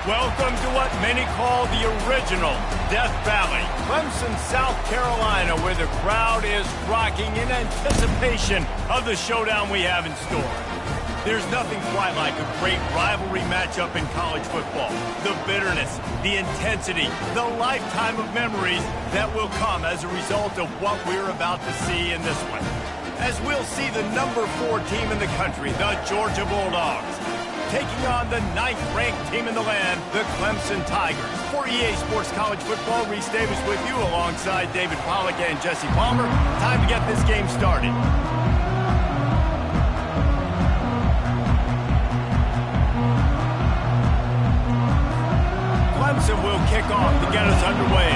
Welcome to what many call the original Death Valley, Clemson, South Carolina, where the crowd is rocking in anticipation of the showdown we have in store. There's nothing quite like a great rivalry matchup in college football. The bitterness, the intensity, the lifetime of memories that will come as a result of what we're about to see in this one. As we'll see the number 4 team in the country, the Georgia Bulldogs, taking on the 9th-ranked team in the land, the Clemson Tigers. For EA Sports College Football, Reese Davis with you alongside David Pollack and Jesse Palmer. Time to get this game started. Clemson will kick off to get us underway.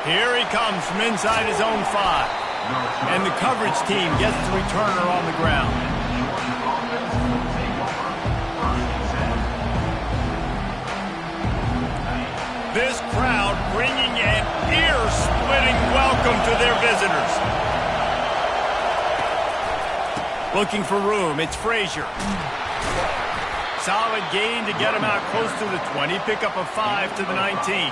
Here he comes from inside his own 5. And the coverage team gets the returner on the ground. This crowd bringing an ear-splitting welcome to their visitors. Looking for room, it's Frazier. Solid gain to get him out close to the 20, pick up a 5 to the 19.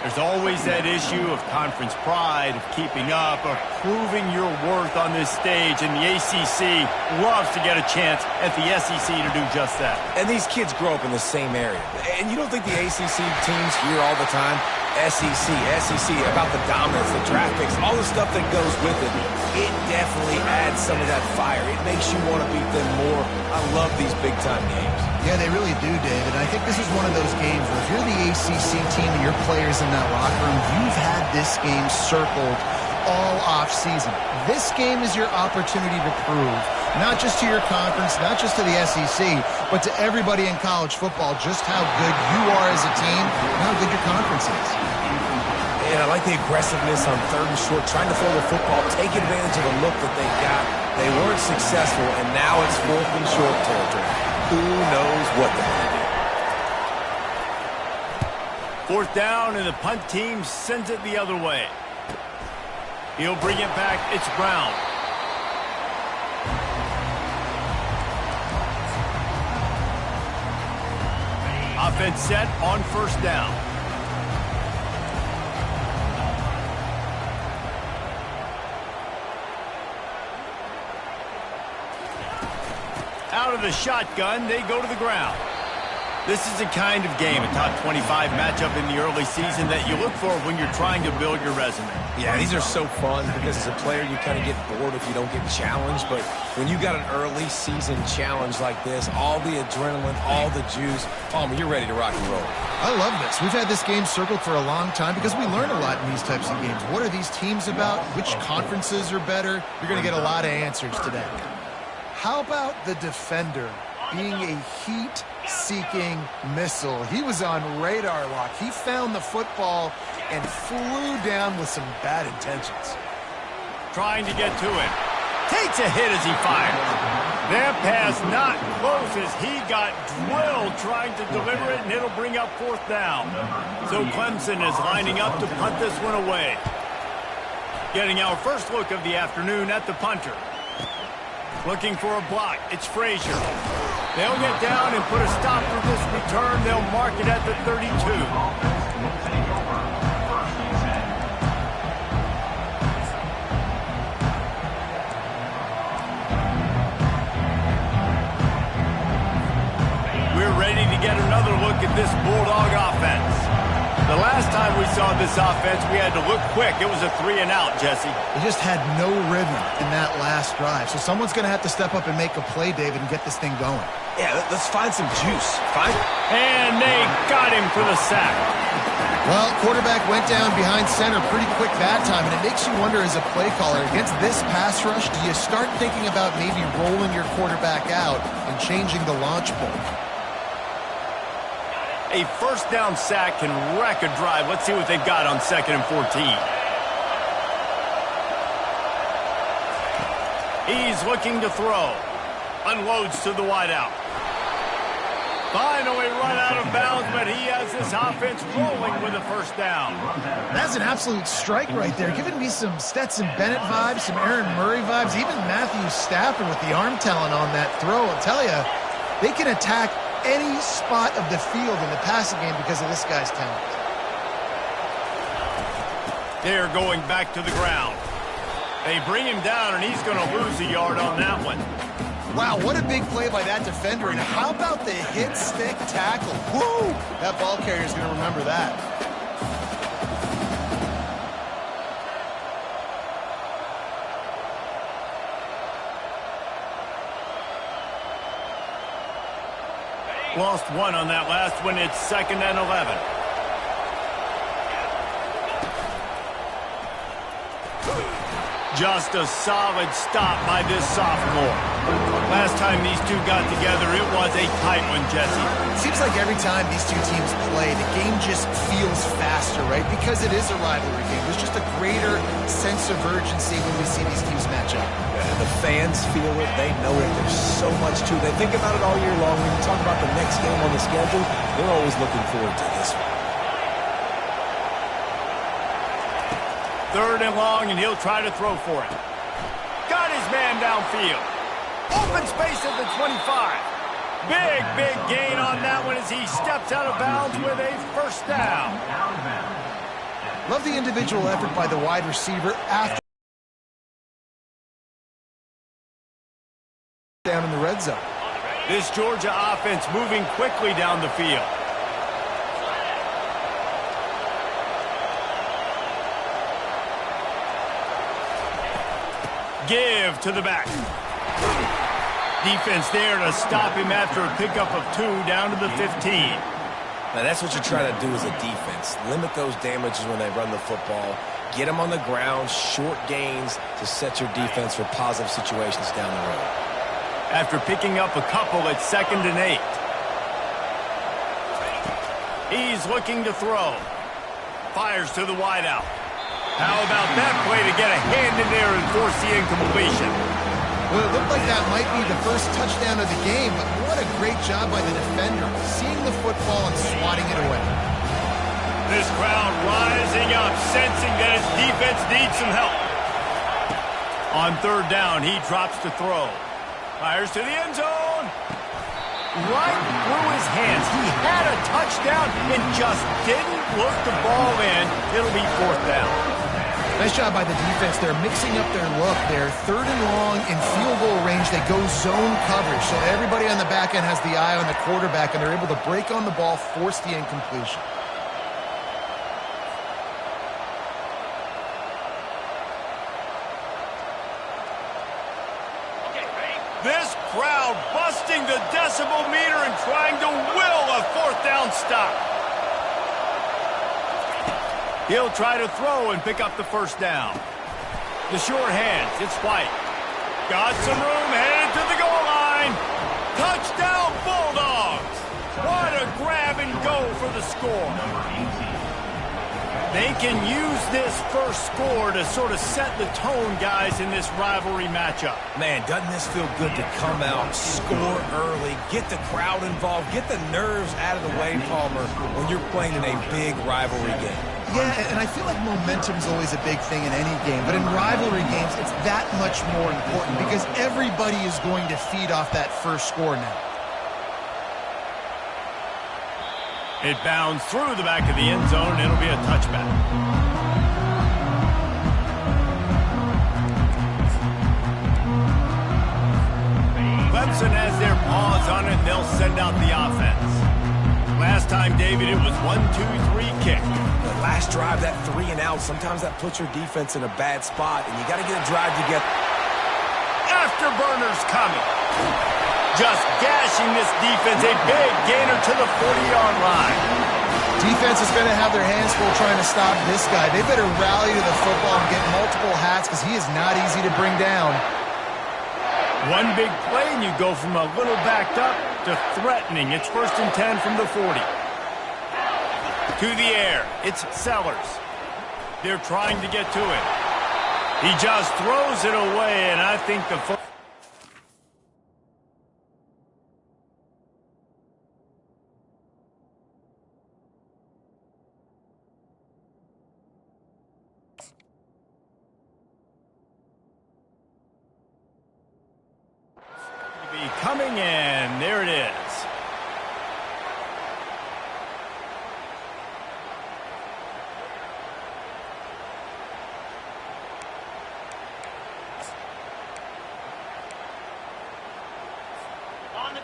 There's always that issue of conference pride, of keeping up, of proving your worth on this stage, and the ACC loves to get a chance at the SEC to do just that. And these kids grow up in the same area. And you don't think the ACC teams hear all the time, SEC, about the dominance, the draft picks, all the stuff that goes with it. It definitely adds some of that fire. It makes you want to beat them more. I love these big-time games. Yeah, they really do, David. I think this is one of those games where if you're the ACC team and your players in that locker room, you've had this game circled all off-season. This game is your opportunity to prove, not just to your conference, not just to the SEC, but to everybody in college football, just how good you are as a team and how good your conference is. And I like the aggressiveness on 3rd and short, trying to throw the football, take advantage of the look that they got. They weren't successful, and now it's 4th and short territory. Who knows what they're going to do? 4th down, and the punt team sends it the other way. He'll bring it back. It's Brown. Offense set on 1st down. Out of the shotgun, they go to the ground. This is the kind of game, a top 25 matchup in the early season that you look for when you're trying to build your resume. Yeah, these are so fun because as a player, you kind of get bored if you don't get challenged. But when you got an early season challenge like this, all the adrenaline, all the juice, Palmer, you're ready to rock and roll. I love this. We've had this game circled for a long time because we learn a lot in these types of games. What are these teams about? Which conferences are better? You're going to get a lot of answers today. How about the defender being a heat-seeking missile? He was on radar lock. He found the football and flew down with some bad intentions. Trying to get to it. Takes a hit as he fires. That pass not close as he got drilled trying to deliver it, and it'll bring up 4th down. So Clemson is lining up to punt this one away. Getting our first look of the afternoon at the punter. Looking for a block. It's Frazier. They'll get down and put a stop for this return. They'll mark it at the 32. We're ready to get another look at this Bulldog offense. The last time we saw this offense, we had to look quick. It was a 3-and-out, Jesse. They just had no rhythm in that last drive. So someone's going to have to step up and make a play, David, and get this thing going. Yeah, let's find some juice. And they got him for the sack. Well, quarterback went down behind center pretty quick that time, and it makes you wonder as a play caller, against this pass rush, do you start thinking about maybe rolling your quarterback out and changing the launch point? A 1st down sack can wreck a drive. Let's see what they've got on 2nd and 14. He's looking to throw. Unloads to the wideout. Finally run out of bounds, but he has this offense rolling with a first down. That's an absolute strike right there, giving me some Stetson Bennett vibes, some Aaron Murray vibes, even Matthew Stafford with the arm talent on that throw. I'll tell you, they can attack any spot of the field in the passing game because of this guy's talent. They're going back to the ground. They bring him down, and he's going to lose a yard on that one. Wow, what a big play by that defender. And how about the hit stick tackle? Woo! That ball carrier's going to remember that. Lost one on that last one. It's 2nd and 11. Just a solid stop by this sophomore. Last time these two got together, it was a tight one, Jesse. It seems like every time these two teams play, the game just feels faster, right? Because it is a rivalry game. There's just a greater sense of urgency when we see these teams match up. Yeah, the fans feel it. They know it. There's so much to it. They think about it all year long. When you talk about the next game on the schedule, they're always looking forward to this one. 3rd and long, and he'll try to throw for it. Got his man downfield. Open space at the 25. Big gain on that one as he steps out of bounds with a first down. Love the individual effort by the wide receiver after down in the red zone. This Georgia offense moving quickly down the field. Give to the back. Defense there to stop him after a pickup of 2 down to the 15. Now, that's what you try to do as a defense. Limit those damages when they run the football. Get them on the ground, short gains to set your defense for positive situations down the road. After picking up a couple at 2nd and 8. He's looking to throw. Fires to the wideout. How about that play to get a hand in there and force the incompletion? Well, it looked like that might be the first touchdown of the game, but what a great job by the defender, seeing the football and swatting it away. This crowd rising up, sensing that his defense needs some help. On 3rd down, he drops to throw. Fires to the end zone. Right through his hands. He had a touchdown and just didn't look the ball in. It'll be 4th down. Nice job by the defense. They're mixing up their look. They're 3rd and long in field goal range. They go zone coverage. So everybody on the back end has the eye on the quarterback, and they're able to break on the ball, force the incompletion. This crowd busting the decibel meter and trying to will a 4th down stop. He'll try to throw and pick up the first down. The short hands, it's White. Got some room, headed to the goal line. Touchdown, Bulldogs! What a grab and go for the score. They can use this first score to sort of set the tone, guys, in this rivalry matchup. Man, doesn't this feel good to come out, score early, get the crowd involved, get the nerves out of the way, Palmer, when you're playing in a big rivalry game. Yeah, and I feel like momentum's always a big thing in any game, but in rivalry games, it's that much more important because everybody is going to feed off that first score now. It bounds through the back of the end zone, and it'll be a touchback. Clemson has their paws on it. They'll send out the offense. Last time, David, it was 1-2-3 kick. The last drive, that 3 and out, sometimes that puts your defense in a bad spot, and you got to get a drive to get. Afterburners coming. Just gashing this defense, a big gainer to the 40-yard line. Defense is going to have their hands full trying to stop this guy. They better rally to the football and get multiple hats because he is not easy to bring down. One big play, and you go from a little backed up to threatening. It's 1st and 10 from the 40. To the air, it's Sellers. They're trying to get to it. He just throws it away, and I think the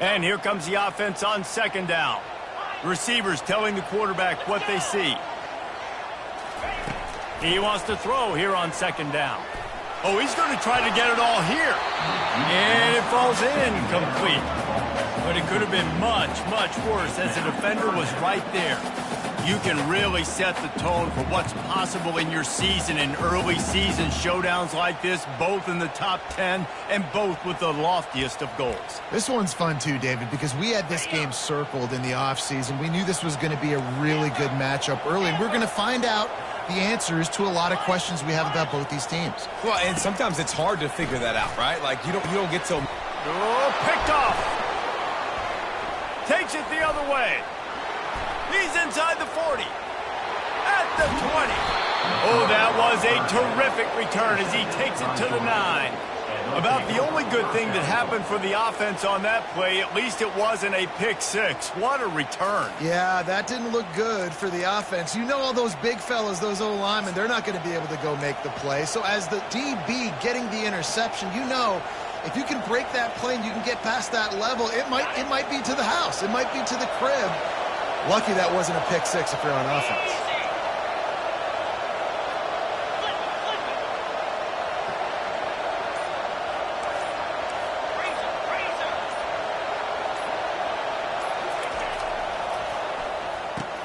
And here comes the offense on second down. Receivers telling the quarterback what they see. He wants to throw here on second down. Oh, he's going to try to get it all here. And it falls incomplete. But it could have been much, much worse as the defender was right there. You can really set the tone for what's possible in your season in early season showdowns like this, both in the top 10 and both with the loftiest of goals. This one's fun too, David, because we had this game circled in the offseason. We knew this was going to be a really good matchup early, and we're going to find out the answers to a lot of questions we have about both these teams. Well, and sometimes it's hard to figure that out, right? Like, you don't get to... Oh, picked off. Takes it the other way. He's inside the 40. At the 20. Oh, that was a terrific return as he takes it to the 9. About the only good thing that happened for the offense on that play, at least it wasn't a pick six. What a return. Yeah, that didn't look good for the offense. You know, all those big fellas, those O-linemen, they're not going to be able to go make the play. So as the DB getting the interception, you know, if you can break that play and you can get past that level, it might be to the house. It might be to the crib. Lucky that wasn't a pick six if you're on offense.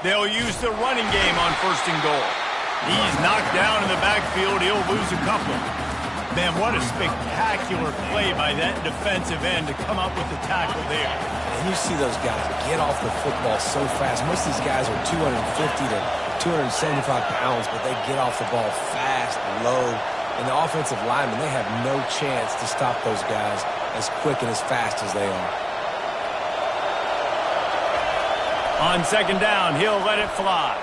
They'll use the running game on first and goal. He's knocked down in the backfield. He'll lose a couple. Man, what a spectacular play by that defensive end to come up with the tackle there. And you see those guys get off the football so fast. Most of these guys are 250 to 275 pounds, but they get off the ball fast, low. And the offensive linemen, they have no chance to stop those guys as quick and as fast as they are. On second down, he'll let it fly.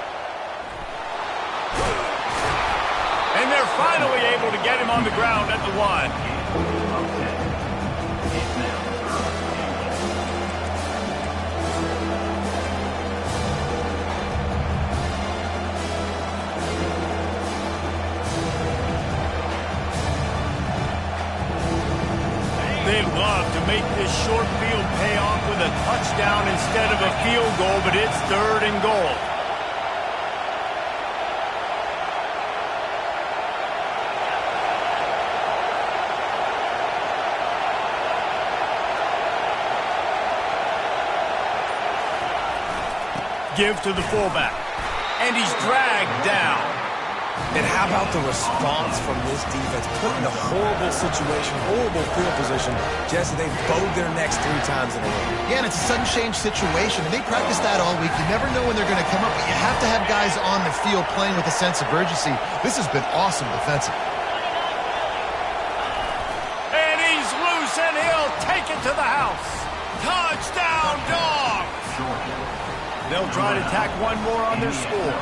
And they're finally able to get him on the ground at the 1. They love to make this short field pay off with a touchdown instead of a field goal, but it's third and goal. Give to the fullback. And he's dragged down. And how about the response from this defense? Put in a horrible situation, horrible field position. Jesse, they bowed their necks 3 times in a row. Yeah, and it's a sudden change situation, and they practice that all week. You never know when they're going to come up, but you have to have guys on the field playing with a sense of urgency. This has been awesome defensively. And he's loose, and he'll take it to the house. Touchdown, Dogs! They'll try to tack one more on their score.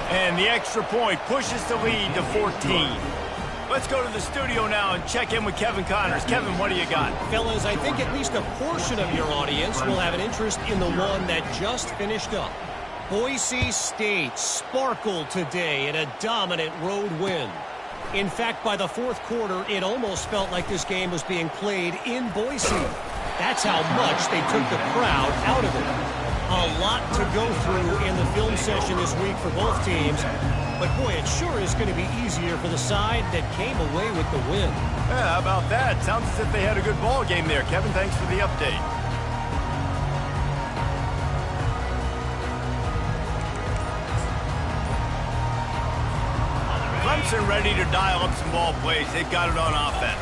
And the extra point pushes the lead to 14. Let's go to the studio now and check in with Kevin Connors. Kevin, what do you got? Fellas, I think at least a portion of your audience will have an interest in the one that just finished up. Boise State sparkled today in a dominant road win. In fact, by the fourth quarter, it almost felt like this game was being played in Boise. That's how much they took the crowd out of it. A lot to go through in the film session this week for both teams. But, boy, it sure is going to be easier for the side that came away with the win. Yeah, how about that? Sounds as if they had a good ball game there. Kevin, thanks for the update. Clemson ready to dial up some ball plays. They've got it on offense.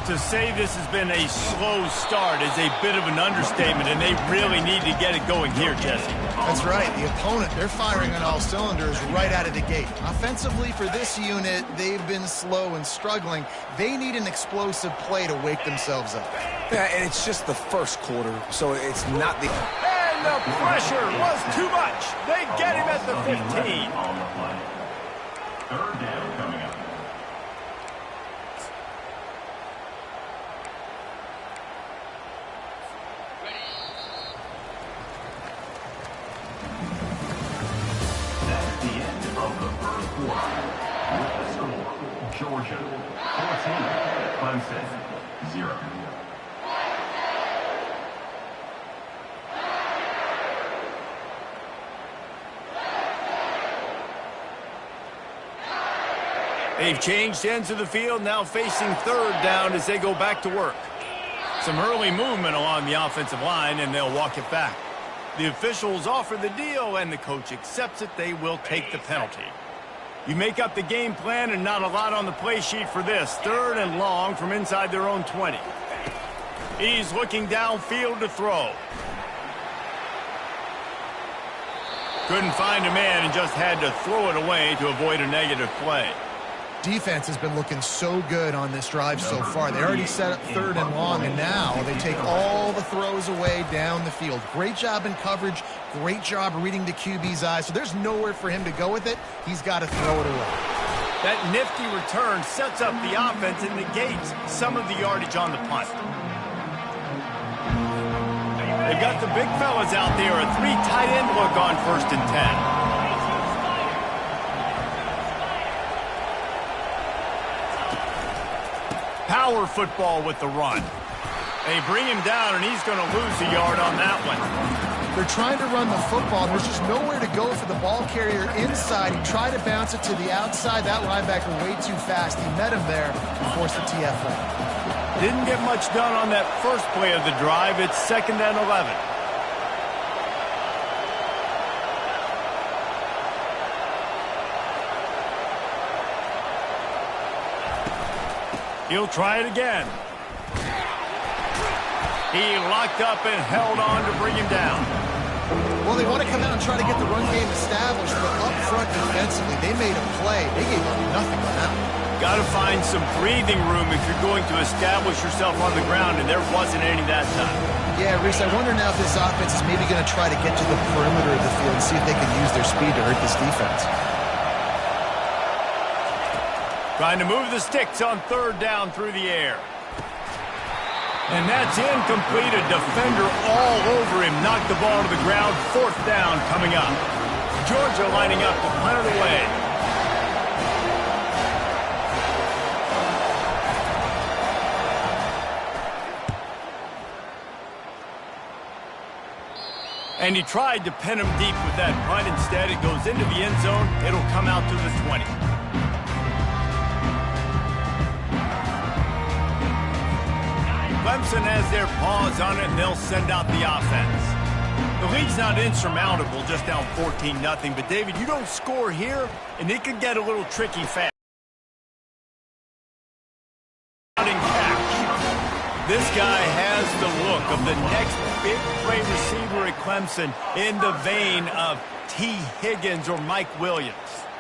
To say this has been a slow start is a bit of an understatement, and they really need to get it going here, Jesse. That's right. The opponent, they're firing on all cylinders right out of the gate. Offensively for this unit, they've been slow and struggling. They need an explosive play to wake themselves up. Yeah, and it's just the first quarter, so it's not the... And the pressure was too much. They get him at the 15. Third down coming up. That's the end of the first quarter. Clemson, 0. They've changed ends of the field, now facing third down as they go back to work. Some early movement along the offensive line, and they'll walk it back. The officials offer the deal, and the coach accepts it. They will take the penalty. You make up the game plan, and not a lot on the play sheet for this. Third and long from inside their own 20. He's looking downfield to throw. Couldn't find a man and just had to throw it away to avoid a negative play. Defense has been looking so good on this drive so far. They already set up third and long, and now they take all the throws away down the field. Great job in coverage. Great job reading the QB's eyes. So there's nowhere for him to go with it. He's got to throw it away. That nifty return sets up the offense and negates some of the yardage on the punt. They've got the big fellas out there. A 3 tight end look on 1st and 10. Power football with the run. They bring him down, and he's going to lose a yard on that one. They're trying to run the football. There's just nowhere to go for the ball carrier inside. He tried to bounce it to the outside. That linebacker way too fast. He met him there and forced the TFL. Didn't get much done on that first play of the drive. It's 2nd and 11. He'll try it again. He locked up and held on to bring him down. Well, they want to come out and try to get the run game established, but up front defensively, they made a play. They gave up nothing on that one. Got to find some breathing room if you're going to establish yourself on the ground, and there wasn't any that time. Yeah, Reese, I wonder now if this offense is maybe going to try to get to the perimeter of the field and see if they can use their speed to hurt this defense. Trying to move the sticks on 3rd down through the air. And that's incomplete. A defender all over him. Knocked the ball to the ground. 4th down coming up. Georgia lining up to punt it away. And he tried to pin him deep with that punt. Instead, it goes into the end zone. It'll come out to the 20. Clemson has their paws on it, and they'll send out the offense. The lead's not insurmountable, just down 14-0. But, David, you don't score here, and it could get a little tricky fast. This guy has the look of the next big play receiver at Clemson in the vein of T. Higgins or Mike Williams.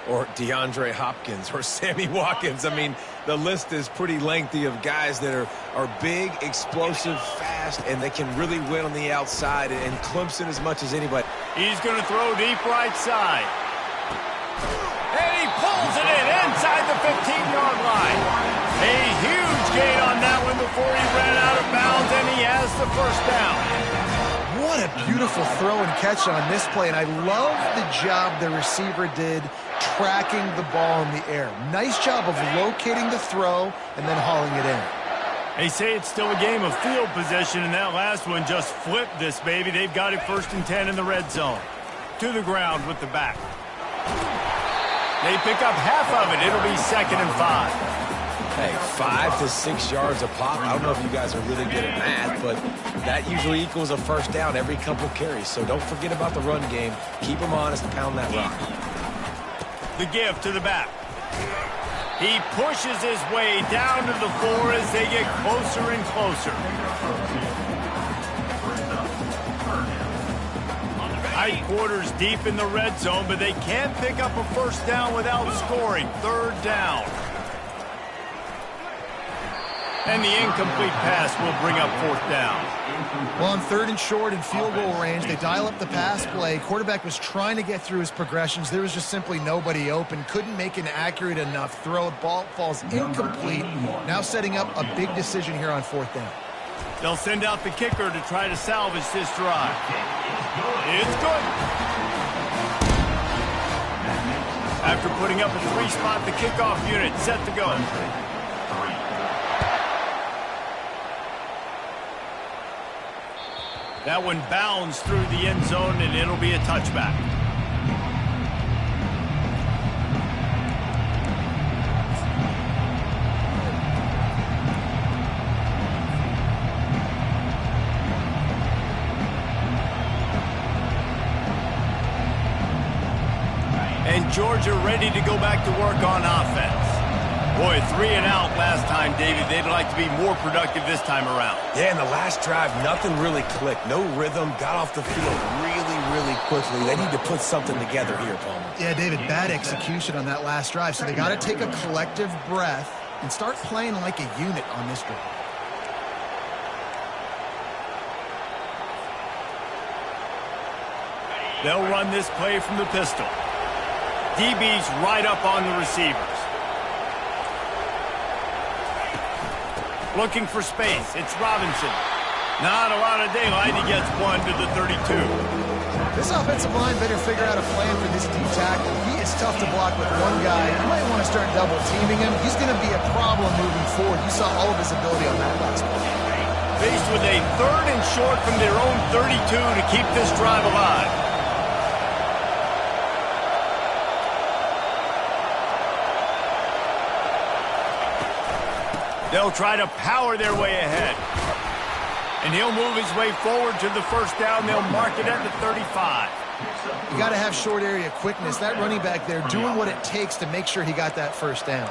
Or DeAndre Hopkins or Sammy Watkins. I mean, the list is pretty lengthy of guys that are big, explosive, fast, and they can really win on the outside. And Clemson as much as anybody. He's going to throw deep right side. And he pulls it in inside the 15-yard line. A huge gain on that one before he ran out of bounds, and he has the 1st down. What a beautiful throw and catch on this play, and I love the job the receiver did tracking the ball in the air. Nice job of locating the throw and then hauling it in. They say it's still a game of field position, and that last one just flipped this baby. They've got it 1st and 10 in the red zone. To the ground with the back. They pick up half of it. It'll be 2nd and 5. Hey, 5 to 6 yards a pop. I don't know if you guys are really good at math, but that usually equals a 1st down every couple carries. So don't forget about the run game. Keep them honest and pound that rock. The give to the back. He pushes his way down to the 4 as they get closer and closer. High quarters deep in the red zone, but they can't pick up a 1st down without scoring. 3rd down. And the incomplete pass will bring up 4th down. Well, on 3rd and short and field goal range, they dial up the pass play. Quarterback was trying to get through his progressions. There was just simply nobody open. Couldn't make an accurate enough throw. Ball falls incomplete. Now setting up a big decision here on 4th down. They'll send out the kicker to try to salvage this drive. It's good. After putting up a 3-spot, the kickoff unit set to go. That one bounds through the end zone, and it'll be a touchback. And Georgia ready to go back to work on offense. Boy, 3 and out last time, David. They'd like to be more productive this time around. Yeah, in the last drive, nothing really clicked. No rhythm, got off the field really quickly. They need to put something together here, Palmer. Yeah, David, bad execution on that last drive, so they got to take a collective breath and start playing like a unit on this drive. They'll run this play from the pistol. DB's right up on the receivers. Looking for space. It's Robinson. Not a lot of daylight. He gets one to the 32. This offensive line better figure out a plan for this deep tackle. He is tough to block with one guy. You might want to start double teaming him. He's going to be a problem moving forward. You saw all of his ability on that last play. Faced with a 3rd and short from their own 32 to keep this drive alive. They'll try to power their way ahead. And he'll move his way forward to the first down. They'll mark it at the 35. You got to have short area quickness. That running back there doing what it takes to make sure he got that first down.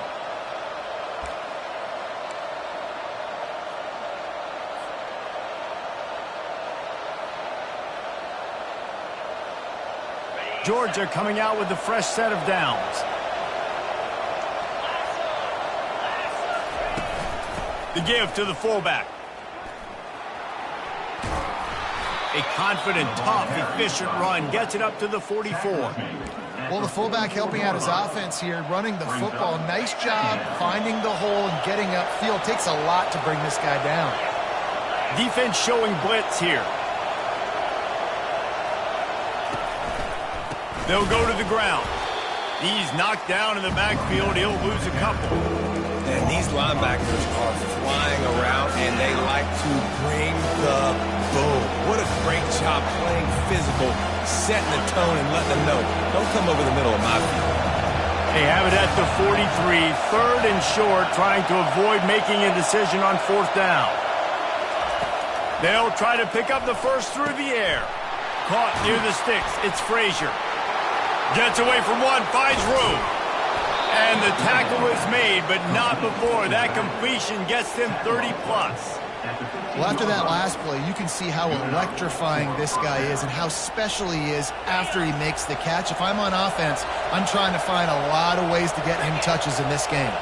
Georgia coming out with a fresh set of downs. The give to the fullback. A confident, tough, efficient run gets it up to the 44. Well, the fullback helping out his offense here, running the football. Nice job finding the hole and getting upfield. Takes a lot to bring this guy down. Defense showing blitz here. They'll go to the ground. He's knocked down in the backfield. He'll lose a couple. And these linebackers are flying around, and they like to bring the boom. What a great job playing physical, setting the tone and letting them know, don't come over the middle of my field. They have it at the 43, 3rd and short, trying to avoid making a decision on 4th down. They'll try to pick up the first through the air. Caught near the sticks. It's Frazier. Gets away from one, finds room. And the tackle is made, but not before. That completion gets them 30-plus. Well, after that last play, you can see how electrifying this guy is and how special he is after he makes the catch. If I'm on offense, I'm trying to find a lot of ways to get him touches in this game.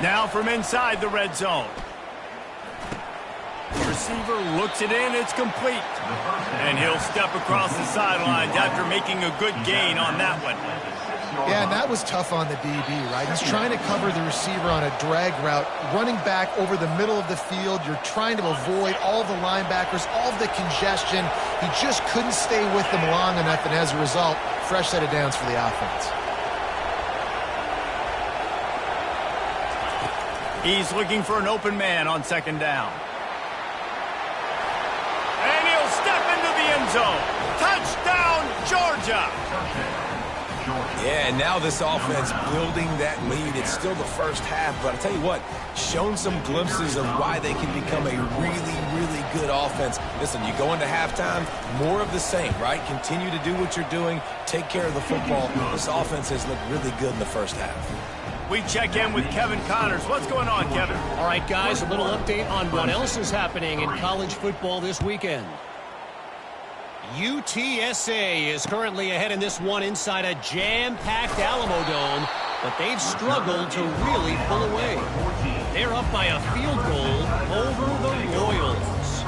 Now from inside the red zone. The receiver looks it in, it's complete. And he'll step across the sidelines after making a good gain on that one. Yeah, and that was tough on the DB, right? He's trying to cover the receiver on a drag route, running back over the middle of the field. You're trying to avoid all the linebackers, all of the congestion. He just couldn't stay with them long enough, and as a result, fresh set of downs for the offense. He's looking for an open man on 2nd down. And he'll step into the end zone. Touchdown, Georgia! Yeah, and now this offense building that lead. It's still the first half, but I'll tell you what, shown some glimpses of why they can become a really, really good offense. Listen, you go into halftime, more of the same, right? Continue to do what you're doing, take care of the football. This offense has looked really good in the first half. We check in with Kevin Connors. What's going on, Kevin? All right, guys, a little update on what else is happening in college football this weekend. UTSA is currently ahead in this one inside a jam-packed Alamo Dome, but they've struggled to really pull away. They're up by a field goal over the Royals.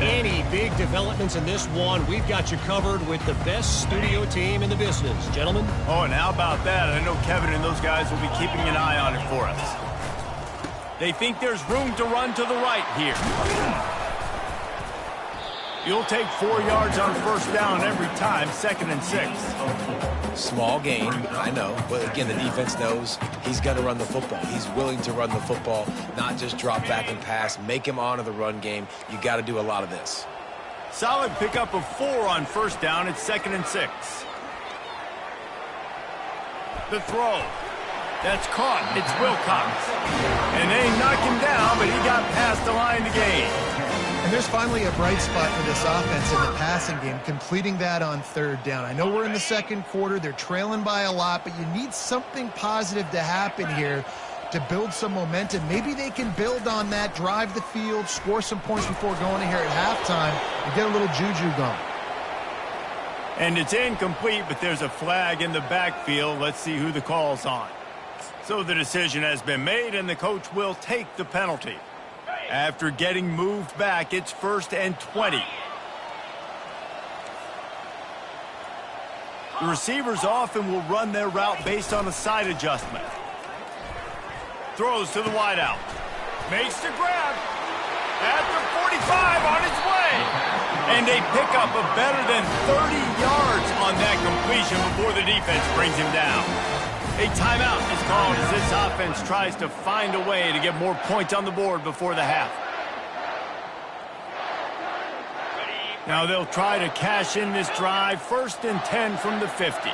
Any big developments in this one, we've got you covered with the best studio team in the business. Gentlemen? Oh, and how about that? I know Kevin and those guys will be keeping an eye on it for us. They think there's room to run to the right here. You'll take 4 yards on 1st down every time, 2nd and 6. Small gain, I know. But again, the defense knows he's going to run the football. He's willing to run the football, not just drop back and pass. Make him honor the run game. You got to do a lot of this. Solid pickup of 4 on first down. It's 2nd and 6. The throw. That's caught. It's Wilcox. And they knock him down, but he got past the line to gain. And there's finally a bright spot for this offense in the passing game, completing that on 3rd down. I know we're in the 2nd quarter. They're trailing by a lot, but you need something positive to happen here to build some momentum. Maybe they can build on that, drive the field, score some points before going in here at halftime, and get a little juju going. And it's incomplete, but there's a flag in the backfield. Let's see who the call's on. So the decision has been made, and the coach will take the penalty. After getting moved back, it's 1st and 20. The receivers often will run their route based on a side adjustment. Throws to the wideout. Makes the grab. At the 45 on its way. And they pick up a better than 30 yards on that completion before the defense brings him down. A timeout is called as this offense tries to find a way to get more points on the board before the half. Now they'll try to cash in this drive. 1st and 10 from the 50.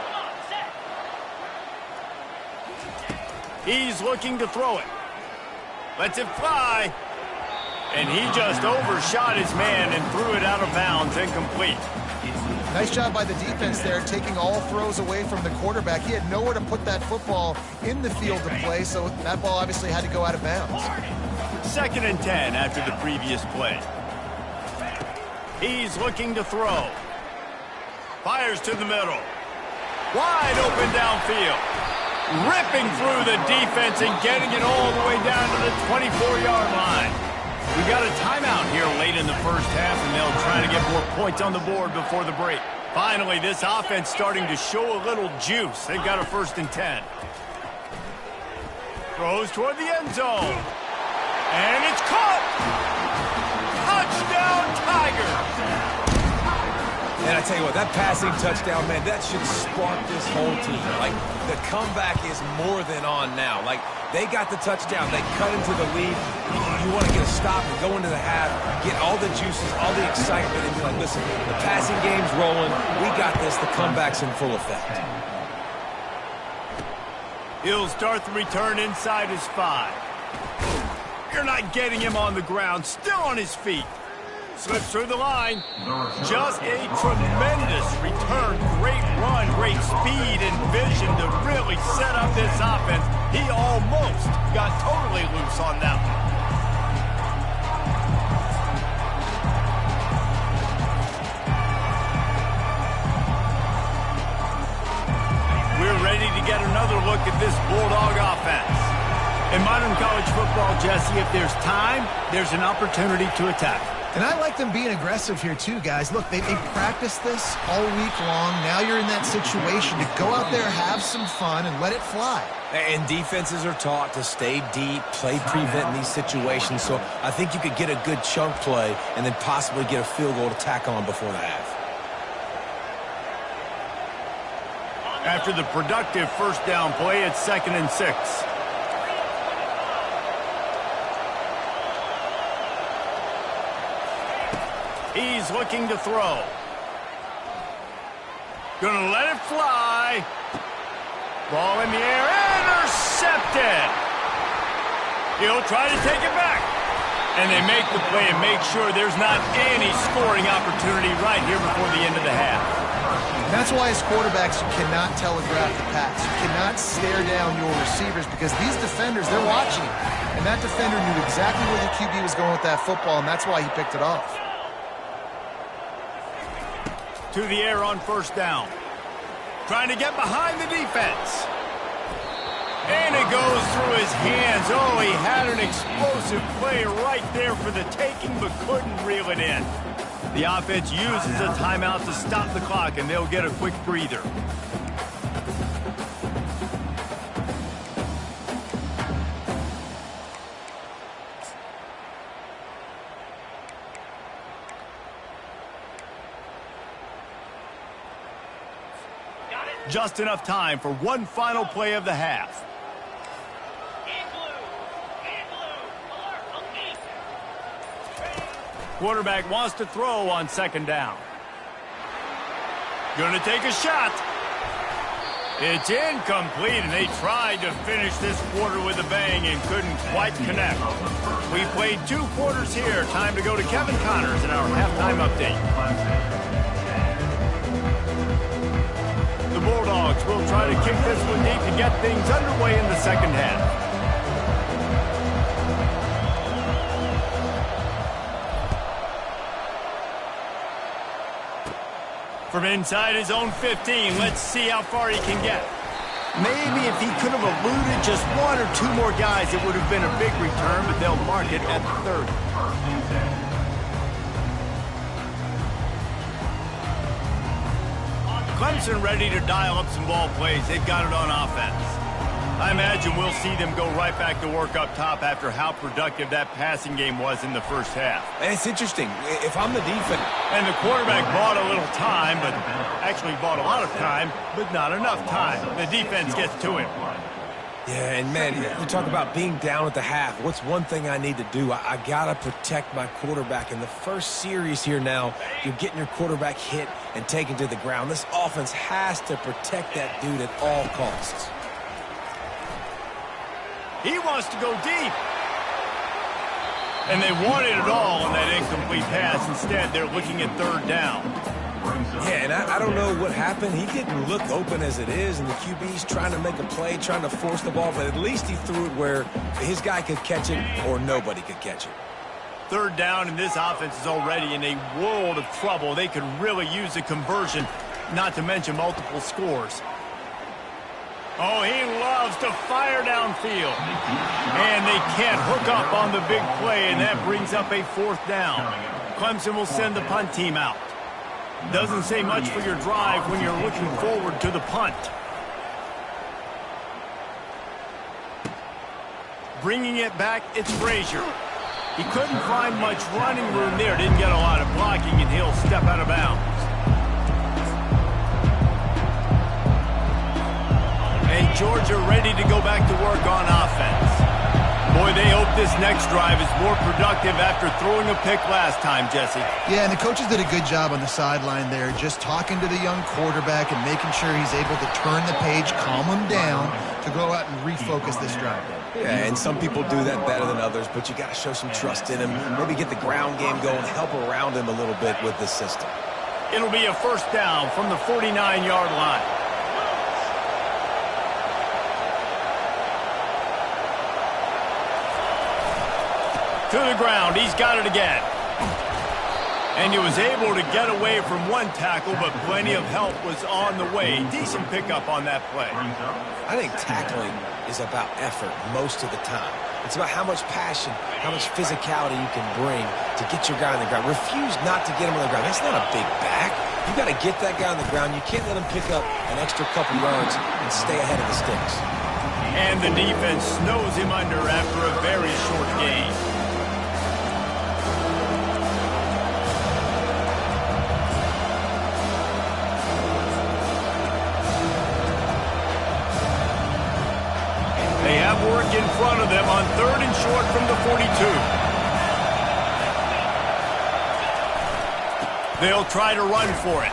He's looking to throw it. Lets it fly. And he just overshot his man and threw it out of bounds, incomplete. Nice job by the defense there, taking all throws away from the quarterback. He had nowhere to put that football in the field to play, so that ball obviously had to go out of bounds. 2nd and 10 after the previous play. He's looking to throw. Fires to the middle. Wide open downfield. Ripping through the defense and getting it all the way down to the 24-yard line. We got a timeout here late in the first half, and they'll try to get more points on the board before the break. Finally, this offense starting to show a little juice. They've got a 1st and 10. Throws toward the end zone. And it's caught! Touchdown, Tigers! And I tell you what, that passing touchdown, man, that should spark this whole team. Like, the comeback is more than on now. Like, they got the touchdown. They cut into the lead. You want to get a stop and go into the half, get all the juices, all the excitement, and be like, listen, the passing game's rolling. We got this. The comeback's in full effect. He'll start the return inside his 5. You're not getting him on the ground. Still on his feet. Slips through the line. Just a tremendous return. Great run, great speed and vision to really set up this offense. He almost got totally loose on that one. We're ready to get another look at this Bulldog offense. In modern college football, Jesse, if there's time, there's an opportunity to attack. And I like them being aggressive here too, guys. Look, they practiced this all week long. Now you're in that situation to go out there, have some fun, and let it fly. And defenses are taught to stay deep, play prevent in these situations. So I think you could get a good chunk play and then possibly get a field goal to tack on before the half. After the productive 1st down play, it's 2nd and 6. He's looking to throw. Gonna let it fly. Ball in the air, intercepted. He'll try to take it back. And they make the play and make sure there's not any scoring opportunity right here before the end of the half. And that's why as quarterbacks, you cannot telegraph the pass. You cannot stare down your receivers because these defenders, they're watching it. And that defender knew exactly where the QB was going with that football, and that's why he picked it off. To the air on 1st down. Trying to get behind the defense. And it goes through his hands. Oh, he had an explosive play right there for the taking, but couldn't reel it in. The offense uses a timeout to stop the clock, and they'll get a quick breather. Just enough time for one final play of the half. Quarterback wants to throw on second down. Going to take a shot. It's incomplete, and they tried to finish this quarter with a bang and couldn't quite connect. We played 2 quarters here. Time to go to Kevin Connors in our halftime update. The Bulldogs will try to kick this one deep to get things underway in the second half. From inside his own 15, let's see how far he can get. Maybe if he could have eluded just 1 or 2 more guys, it would have been a big return, but they'll mark it at the 30. Clemson ready to dial up some ball plays. They've got it on offense. I imagine we'll see them go right back to work up top after how productive that passing game was in the first half. And it's interesting. If I'm the defense... And the quarterback bought a little time, but actually bought a lot of time, but not enough time. The defense gets to him. Yeah, and man, you talk about being down at the half. What's one thing I need to do? I got to protect my quarterback. In the first series here now, you're getting your quarterback hit and taken to the ground. This offense has to protect that dude at all costs. He wants to go deep. And they wanted it all on that incomplete pass. Instead, they're looking at third down. Yeah, and I don't know what happened. He didn't look open as it is, and the QB's trying to make a play, trying to force the ball, but at least he threw it where his guy could catch it or nobody could catch it. Third down, and this offense is already in a world of trouble. They could really use a conversion, not to mention multiple scores. Oh, he loves to fire downfield. And they can't hook up on the big play, and that brings up a 4th down. Clemson will send the punt team out. Doesn't say much for your drive when you're looking forward to the punt. Bringing it back, it's Frazier. He couldn't find much running room there. Didn't get a lot of blocking, and he'll step out of bounds. And Georgia ready to go back to work on offense. Boy, they hope this next drive is more productive after throwing a pick last time, Jesse. Yeah, and the coaches did a good job on the sideline there, just talking to the young quarterback and making sure he's able to turn the page, calm him down, to go out and refocus this drive. Yeah, and some people do that better than others, but you got to show some trust in him. Maybe get the ground game going, help around him a little bit with this system. It'll be a 1st down from the 49-yard line. To the ground, he's got it again. And he was able to get away from one tackle, but plenty of help was on the way. Decent pickup on that play. I think tackling is about effort most of the time. It's about how much passion, how much physicality you can bring to get your guy on the ground. Refuse not to get him on the ground. That's not a big back. You got to get that guy on the ground. You can't let him pick up an extra couple yards and stay ahead of the sticks. And the defense snows him under after a very short game. They have work in front of them on 3rd and short from the 42. They'll try to run for it.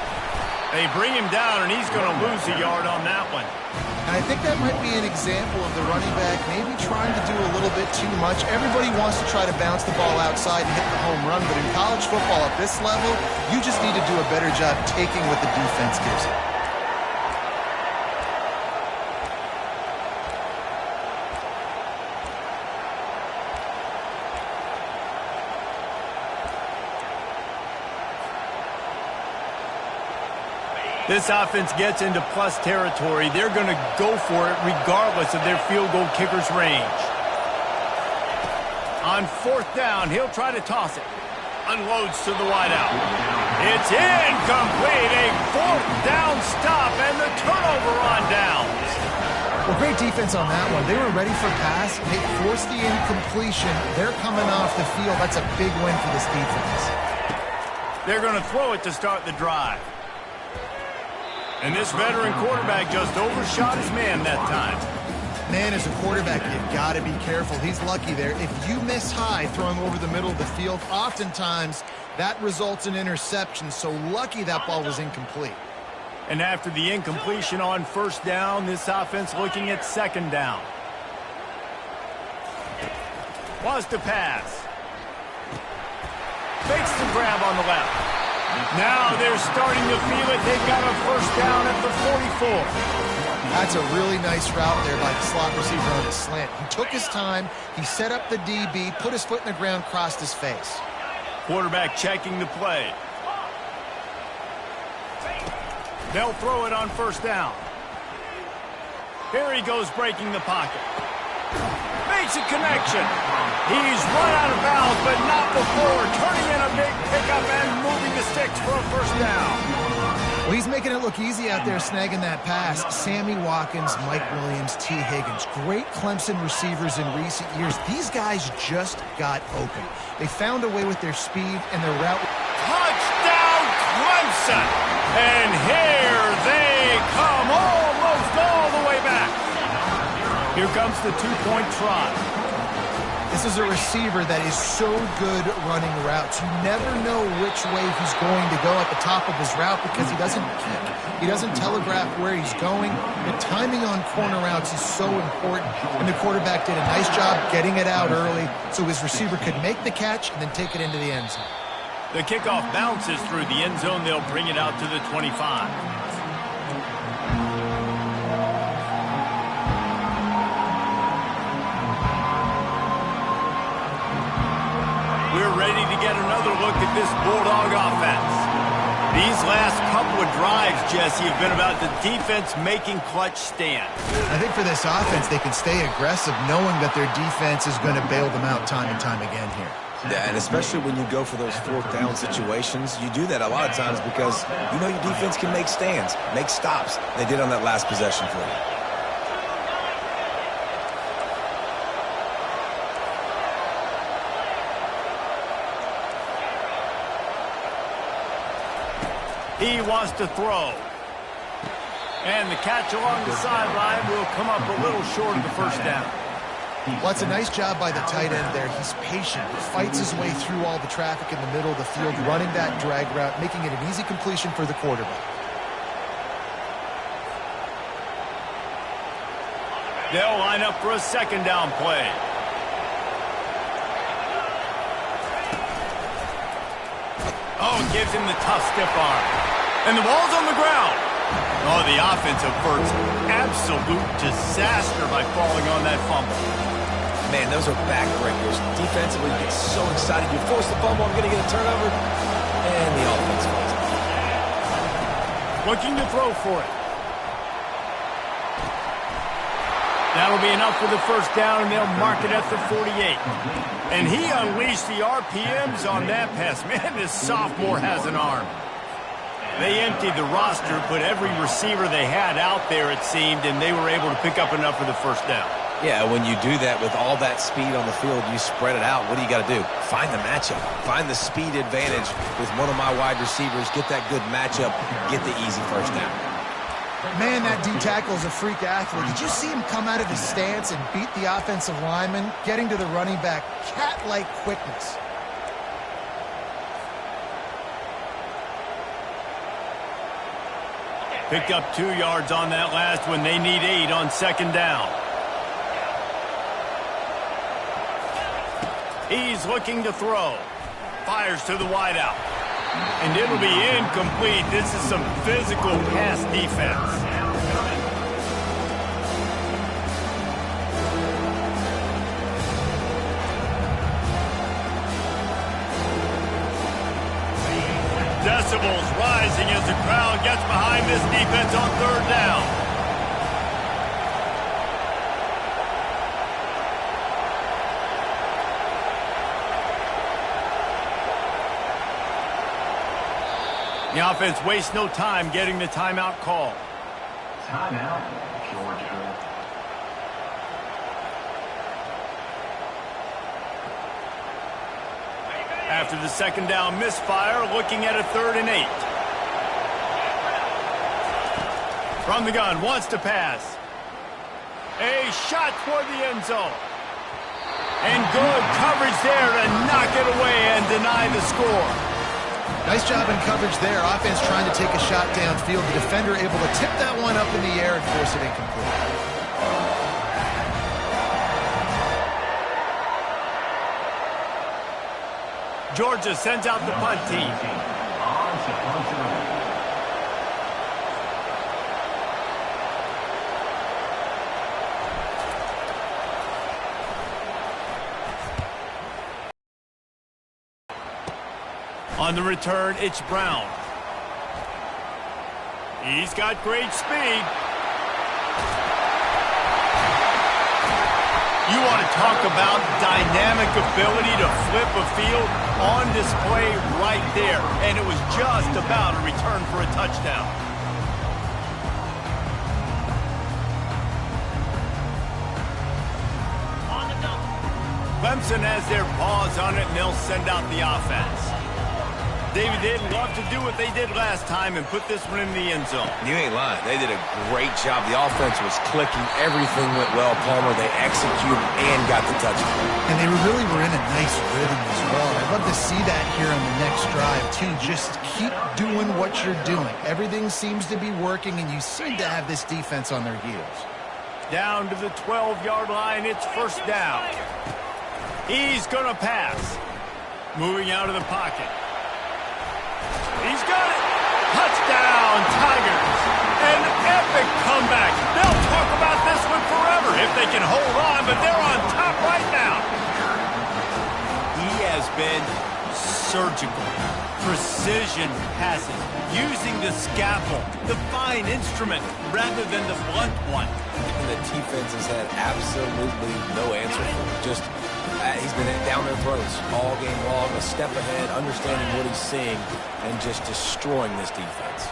They bring him down, and he's going to lose a yard on that one. And I think that might be an example of the running back maybe trying to do a little bit too much. Everybody wants to try to bounce the ball outside and hit the home run, but in college football at this level, you just need to do a better job taking what the defense gives you. This offense gets into plus territory. They're going to go for it regardless of their field goal kicker's range. On 4th down, he'll try to toss it. Unloads to the wideout. It's incomplete. A 4th down stop and the turnover on downs. Well, great defense on that one. They were ready for pass. They forced the incompletion. They're coming off the field. That's a big win for this defense. They're going to throw it to start the drive. And this veteran quarterback just overshot his man that time. Man, as a quarterback, you've got to be careful. He's lucky there. If you miss high throwing over the middle of the field, oftentimes that results in interception. So lucky that ball was incomplete. And after the incompletion on first down, this offense looking at second down. Wants to pass. Fakes the grab on the left. Now they're starting to feel it. They've got a first down at the 44. That's a really nice route there by the slot receiver on the slant. He took his time. He set up the DB, put his foot in the ground, crossed his face. Quarterback checking the play. They'll throw it on first down. Here he goes breaking the pocket. Makes a connection. He's run out of bounds, but not before. Turning in a big pickup and moving the sticks for a first down. Well, he's making it look easy out there snagging that pass. Sammy Watkins, Mike Williams, T. Higgins. Great Clemson receivers in recent years. These guys just got open. They found a way with their speed and their route. Touchdown, Clemson! And here they come, almost all the way back. Here comes the two-point try. This is a receiver that is so good running routes. You never know which way he's going to go at the top of his route because he doesn't kick. He doesn't telegraph where he's going. The timing on corner routes is so important. And the quarterback did a nice job getting it out early so his receiver could make the catch and then take it into the end zone. The kickoff bounces through the end zone. They'll bring it out to the 25. We're ready to get another look at this Bulldog offense. These last couple of drives, Jesse, have been about the defense making clutch stands. I think for this offense, they can stay aggressive knowing that their defense is going to bail them out time and time again here. Yeah, and especially when you go for those fourth down situations, you do that a lot of times because you know your defense can make stands, make stops. They did on that last possession for you. He wants to throw. And the catch along the sideline will come up a little short of the first down. Well, it's a nice job by the tight end there. He's patient. He fights his way through all the traffic in the middle of the field, running that drag route, making it an easy completion for the quarterback. They'll line up for a second down play. Oh, gives him the tough stiff arm. And the ball's on the ground. Oh, the offense averts absolute disaster by falling on that fumble. Man, those are backbreakers. Defensively, you get so excited. You force the fumble, I'm going to get a turnover. And the offense falls. Looking to throw for it. That'll be enough for the first down, and they'll mark it at the 48. And he unleashed the RPMs on that pass. Man, this sophomore has an arm. They emptied the roster, put every receiver they had out there, it seemed, and they were able to pick up enough for the first down. Yeah, when you do that with all that speed on the field, you spread it out. What do you got to do? Find the matchup. Find the speed advantage with one of my wide receivers. Get that good matchup. Get the easy first down. Man, that D tackle is a freak athlete. Did you see him come out of his stance and beat the offensive lineman, getting to the running back? Cat-like quickness. Picked up 2 yards on that last one. They need 8 on second down. He's looking to throw. Fires to the wideout. And it'll be incomplete. This is some physical pass defense. Decibels rising as the crowd gets behind this defense on third down. The offense wastes no time getting the timeout call. Timeout, Georgia. After the second down misfire, looking at a 3rd and 8. From the gun, wants to pass. A shot toward the end zone. And good coverage there to knock it away and deny the score. Nice job in coverage there. Offense trying to take a shot downfield. The defender able to tip that one up in the air and force it incomplete. Georgia sends out the punt team. On the return, it's Brown. He's got great speed. You want to talk about dynamic ability to flip a field on display right there. And it was just about a return for a touchdown. Clemson has their paws on it, and they'll send out the offense. David, they'd love to do what they did last time and put this one in the end zone. You ain't lying. They did a great job. The offense was clicking. Everything went well, Palmer. They executed and got the touchdown. And they really were in a nice rhythm as well. I'd love to see that here on the next drive, too. Just keep doing what you're doing. Everything seems to be working, and you seem to have this defense on their heels. Down to the 12-yard line. It's first down. He's going to pass. Moving out of the pocket. He's got it. Touchdown, Tigers. An epic comeback. They'll talk about this one forever if they can hold on, but they're on top right now. He has been surgical. Precision passes. Using the scalpel, the fine instrument, rather than the blunt one. And the defense has had absolutely no answer for him. Just he's been down their throats all game long, a step ahead, understanding what he's seeing, and just destroying this defense.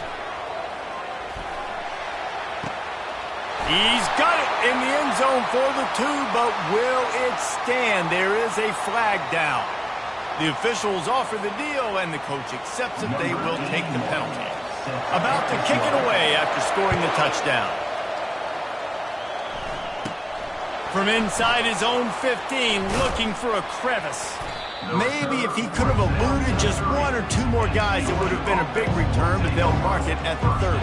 He's got it in the end zone for the 2, but will it stand? There is a flag down. The officials offer the deal, and the coach accepts it. They will take the penalty. About to kick it away after scoring the touchdown. From inside his own 15, looking for a crevice. Maybe if he could have eluded just 1 or 2 more guys, it would have been a big return, but they'll mark it at the 30.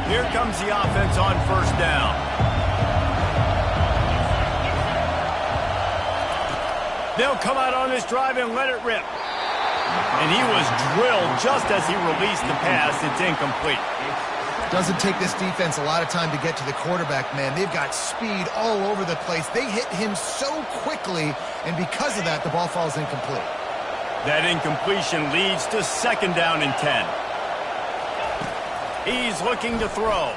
Here comes the offense on first down. They'll come out on this drive and let it rip. And he was drilled just as he released the pass. It's incomplete. Doesn't take this defense a lot of time to get to the quarterback, man. They've got speed all over the place. They hit him so quickly, and because of that, the ball falls incomplete. That incompletion leads to second down and 10. He's looking to throw.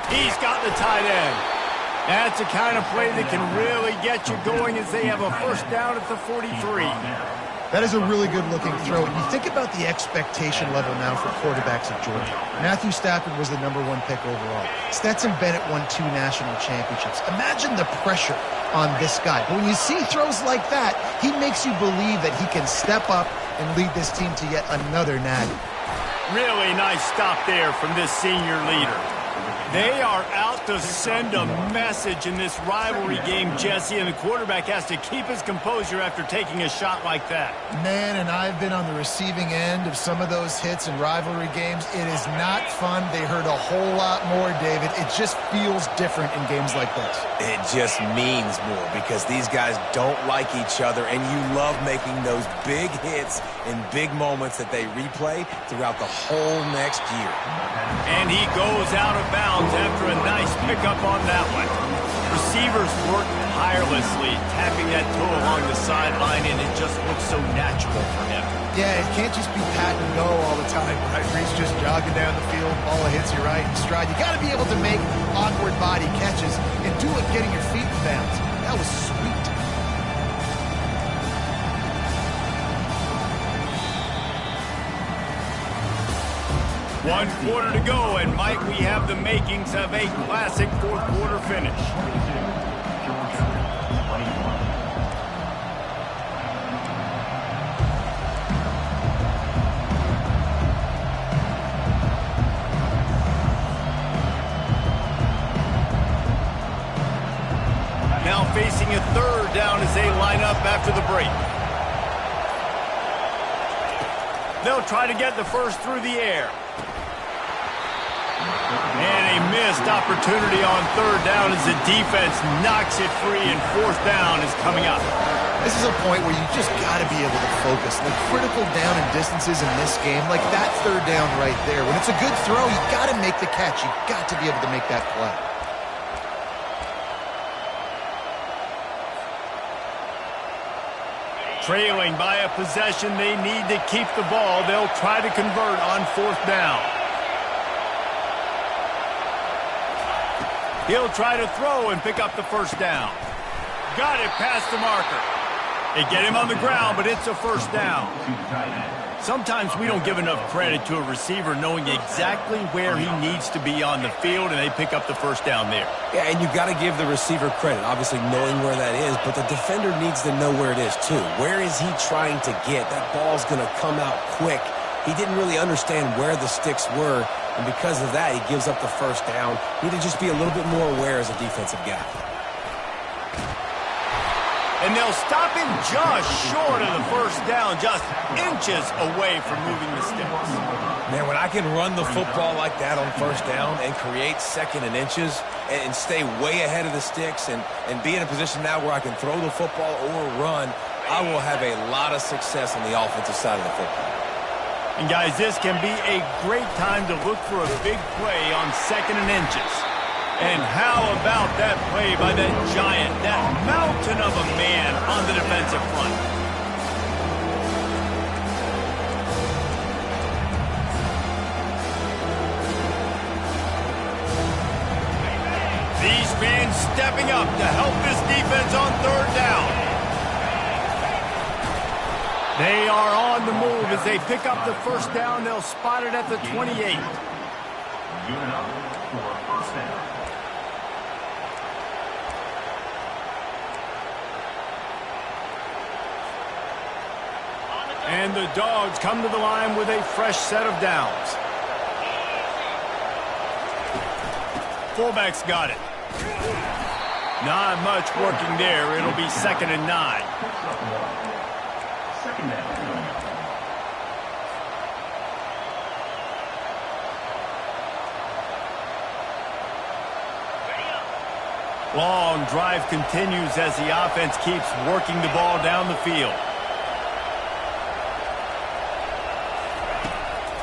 He's got the tight end. That's the kind of play that can really get you going as they have a first down at the 43. That is a really good-looking throw. And you think about the expectation level now for quarterbacks at Georgia. Matthew Stafford was the #1 pick overall. Stetson Bennett won 2 national championships. Imagine the pressure on this guy. But when you see throws like that, he makes you believe that he can step up and lead this team to yet another natty. Really nice stop there from this senior leader. They are out to send a message in this rivalry game, Jesse, and the quarterback has to keep his composure after taking a shot like that. Man, and I've been on the receiving end of some of those hits in rivalry games. It is not fun. They hurt a whole lot more, David. It just feels different in games like this. It just means more because these guys don't like each other, and you love making those big hits in big moments that they replay throughout the whole next year. And he goes out of bounds after a nice pickup on that one. Receivers work tirelessly, tapping that toe along the sideline, and it just looks so natural for him. Yeah, it can't just be pat and go all the time, right? He's just jogging down the field, ball hits you right in stride. You got to be able to make awkward body catches and do it getting your feet in bounds. That was sweet. One quarter to go, and might we have the makings of a classic fourth quarter finish. Georgia, 21. They'll try to get the first through the air. And a missed opportunity on third down as the defense knocks it free, and fourth down is coming up. This is a point where you just got to be able to focus. The critical down and distances in this game, like that third down right there. When it's a good throw, you got to make the catch. You got to be able to make that play. Trailing by a possession, they need to keep the ball. They'll try to convert on fourth down. He'll try to throw and pick up the first down. Got it past the marker. They get him on the ground, but it's a first down. Sometimes we don't give enough credit to a receiver knowing exactly where he needs to be on the field, and they pick up the first down there. Yeah, and you've got to give the receiver credit, obviously knowing where that is, but the defender needs to know where it is too. Where is he trying to get? That ball's going to come out quick. He didn't really understand where the sticks were, and because of that, he gives up the first down. Need to just be a little bit more aware as a defensive guy. And they'll stop him just short of the first down, just inches away from moving the sticks. Man, when I can run the football like that on first down and create second and inches and stay way ahead of the sticks and be in a position now where I can throw the football or run, I will have a lot of success on the offensive side of the football. And guys, this can be a great time to look for a big play on second and inches. And how about that play by that giant, that mountain of a man on the defensive front? These fans stepping up to help this defense on third down. They are on the move as they pick up the first down. They'll spot it at the 28. Unit up for first down. And the Dogs come to the line with a fresh set of downs. Fullback's got it. Not much working there. It'll be 2nd and 9. Second down. Long drive continues as the offense keeps working the ball down the field.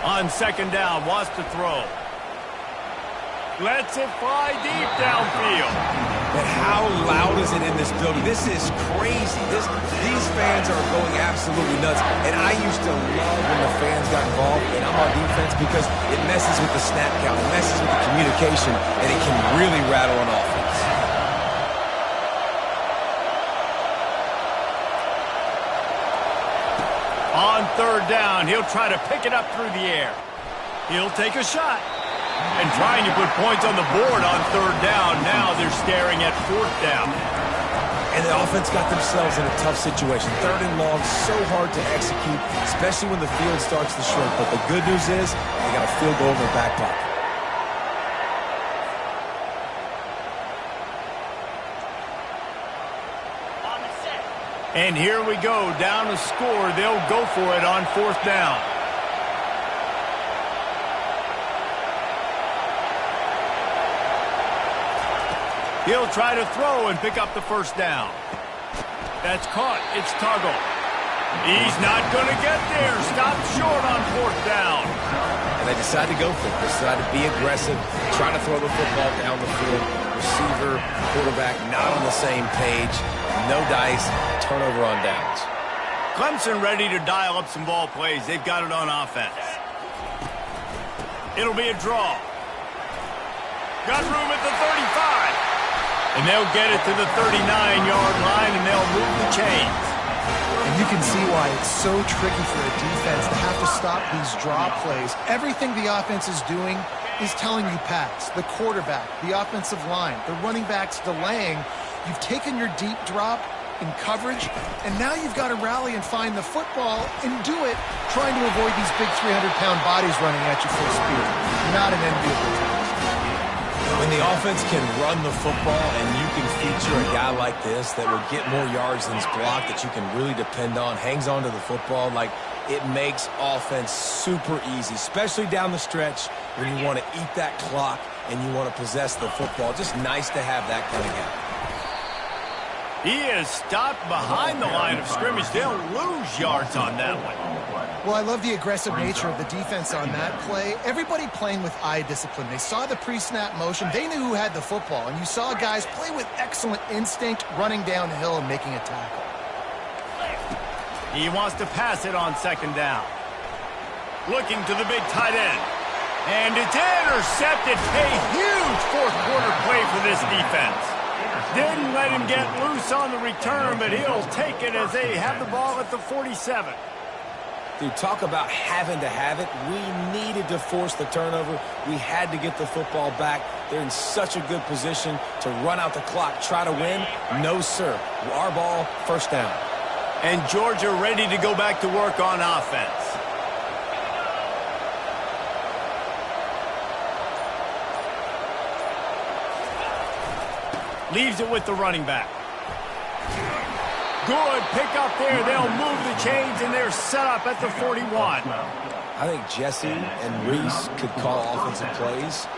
On 2nd down, wants to throw. Lets it fly deep downfield. But how loud is it in this building? This is crazy. These fans are going absolutely nuts. And I used to love when the fans got involved, and I'm on defense, because it messes with the snap count, it messes with the communication, and it can really rattle an offense. On 3rd down, he'll try to pick it up through the air. He'll take a shot. And trying to put points on the board on 3rd down. Now they're staring at 4th down. And the offense got themselves in a tough situation. 3rd and long, so hard to execute, especially when the field starts to shrink. But the good news is they got a field goal in their back pocket. And here we go, down a score. They'll go for it on 4th down. He'll try to throw and pick up the first down. That's caught. It's Tuggle. He's not going to get there. Stopped short on 4th down. And they decide to go for it. They decide to be aggressive, try to throw the football down the field. Receiver, quarterback, not on the same page. No dice, turnover on downs. Clemson ready to dial up some ball plays. They've got it on offense. It'll be a draw. Got room at the 35. And they'll get it to the 39-yard line, and they'll move the chains. And you can see why it's so tricky for a defense to have to stop these draw plays. Everything the offense is doing is telling you pass. The quarterback, the offensive line, the running backs delaying. You've taken your deep drop in coverage, and now you've got to rally and find the football and do it trying to avoid these big 300-pound bodies running at you full speed. Not an enviable task. When the offense can run the football and you can feature a guy like this that will get more yards than his block, that you can really depend on, hangs on to the football, like it makes offense super easy, especially down the stretch when you want to eat that clock and you want to possess the football. Just nice to have that kind of guy. He is stopped behind the line of scrimmage. They'll lose yards on that one. Well, I love the aggressive nature of the defense on that play. Everybody playing with eye discipline. They saw the pre-snap motion. They knew who had the football. And you saw guys play with excellent instinct, running downhill and making a tackle. He wants to pass it on second down. Looking to the big tight end. And it's intercepted. A huge fourth quarter play for this defense. Didn't let him get loose on the return, but he'll take it as they have the ball at the 47. Dude, talk about having to have it. We needed to force the turnover. We had to get the football back. They're in such a good position to run out the clock, try to win. No, sir. Our ball, first down. And Georgia ready to go back to work on offense. Leaves it with the running back. Good pick up there. They'll move the chains, and they're set up at the 41. I think Jesse and Reese could call offensive plays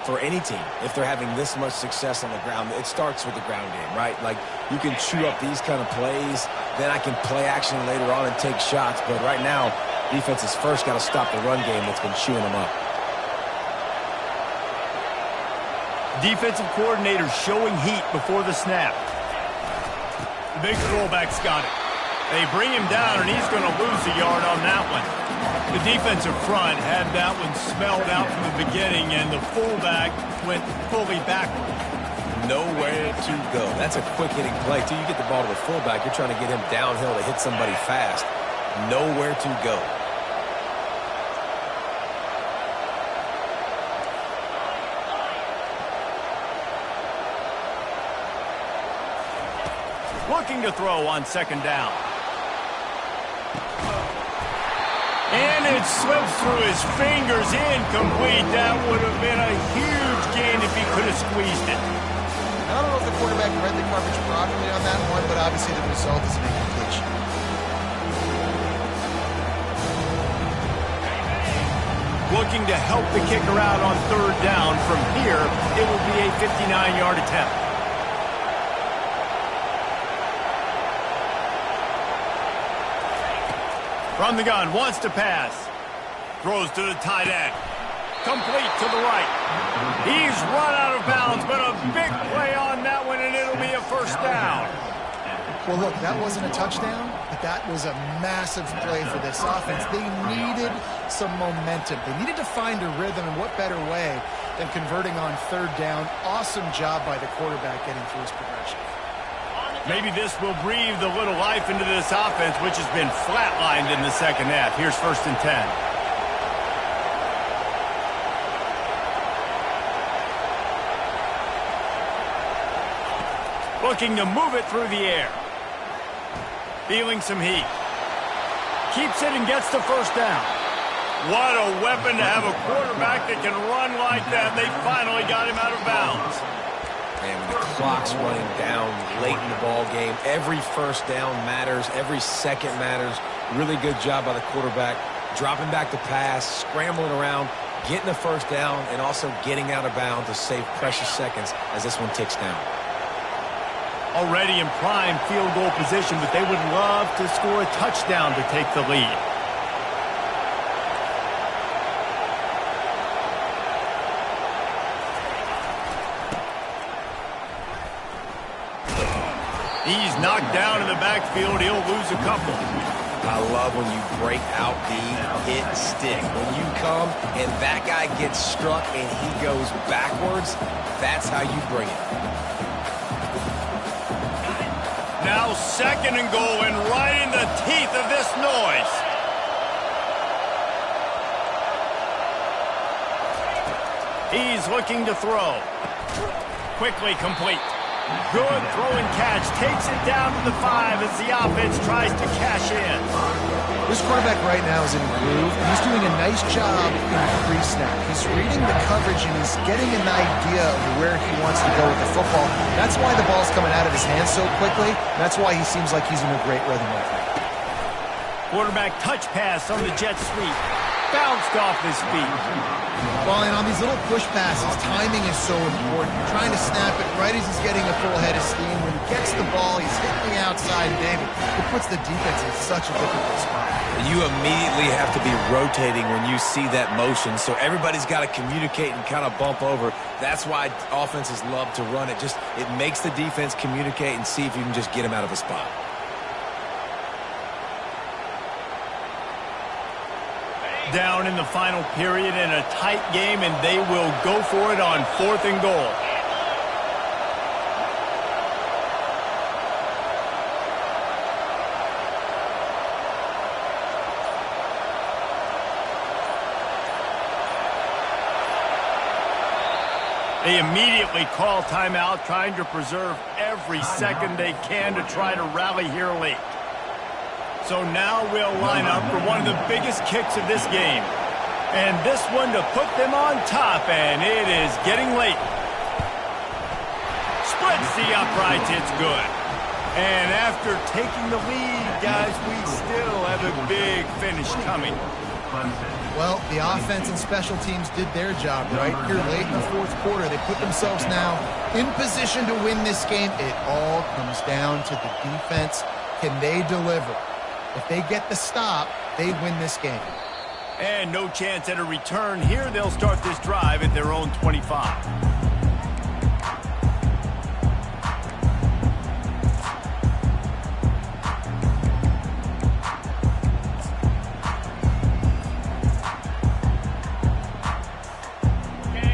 for any team if they're having this much success on the ground. It starts with the ground game, right? Like, you can chew up these kind of plays, then I can play action later on and take shots. But right now, defense has first got to stop the run game that's been chewing them up. Defensive coordinator showing heat before the snap. The big fullback's got it. They bring him down, and he's going to lose a yard on that one. The defensive front had that one smelled out from the beginning, and the fullback went fully backward. Nowhere to go. That's a quick-hitting play. Till you get the ball to the fullback, you're trying to get him downhill to hit somebody fast. Nowhere to go. Looking to throw on second down. And it slips through his fingers, incomplete. That would have been a huge gain if he could have squeezed it. I don't know if the quarterback read the coverage properly on that one, but obviously the result is an incompletion. Looking to help the kicker out on third down. From here, it will be a 59-yard attempt. From the gun, wants to pass. Throws to the tight end. Complete to the right. He's run out of bounds, but a big play on that one, and it'll be a first down. Well, look, that wasn't a touchdown, but that was a massive play for this offense. They needed some momentum. They needed to find a rhythm, and what better way than converting on third down. Awesome job by the quarterback getting through his progression. Maybe this will breathe a little life into this offense, which has been flatlined in the second half. Here's 1st and 10. Looking to move it through the air. Feeling some heat. Keeps it and gets the first down. What a weapon to have a quarterback that can run like that. They finally got him out of bounds. And when the clock's running down late in the ball game, every first down matters, every second matters. Really good job by the quarterback, dropping back to pass, scrambling around, getting the first down, and also getting out of bounds to save precious seconds as this one ticks down. Already in prime field goal position, but they would love to score a touchdown to take the lead. He's knocked down in the backfield. He'll lose a couple. I love when you break out the hit stick. When you come and that guy gets struck and he goes backwards, that's how you bring it. Now 2nd and goal, and right in the teeth of this noise. He's looking to throw. Quickly complete. Good throwing catch. Takes it down to the 5 as the offense tries to cash in. This quarterback right now is in a groove, and he's doing a nice job in pre-snap. He's reading the coverage, and he's getting an idea of where he wants to go with the football. That's why the ball's coming out of his hands so quickly. That's why he seems like he's in a great rhythm right now. Quarterback touch pass on the jet sweep. Bounced off his feet. Well, and on these little push passes, timing is so important. You're trying to snap it right as he's getting a full head of steam. When he gets the ball, he's hitting the outside, David. It puts the defense in such a difficult spot. You immediately have to be rotating when you see that motion, so everybody's got to communicate and kind of bump over. That's why offenses love to run it. It makes the defense communicate and see if you can just get him out of a spot. Down in the final period in a tight game, and they will go for it on 4th and goal. They immediately call timeout, trying to preserve every second they can to try to rally here late. So now we'll line up for one of the biggest kicks of this game. And this one to put them on top, and it is getting late. Splits the uprights, it's good. And after taking the lead, guys, we still have a big finish coming. Well, the offense and special teams did their job, right? Here late in the 4th quarter, they put themselves now in position to win this game. It all comes down to the defense. Can they deliver? If they get the stop, they win this game. And no chance at a return here. They'll start this drive at their own 25.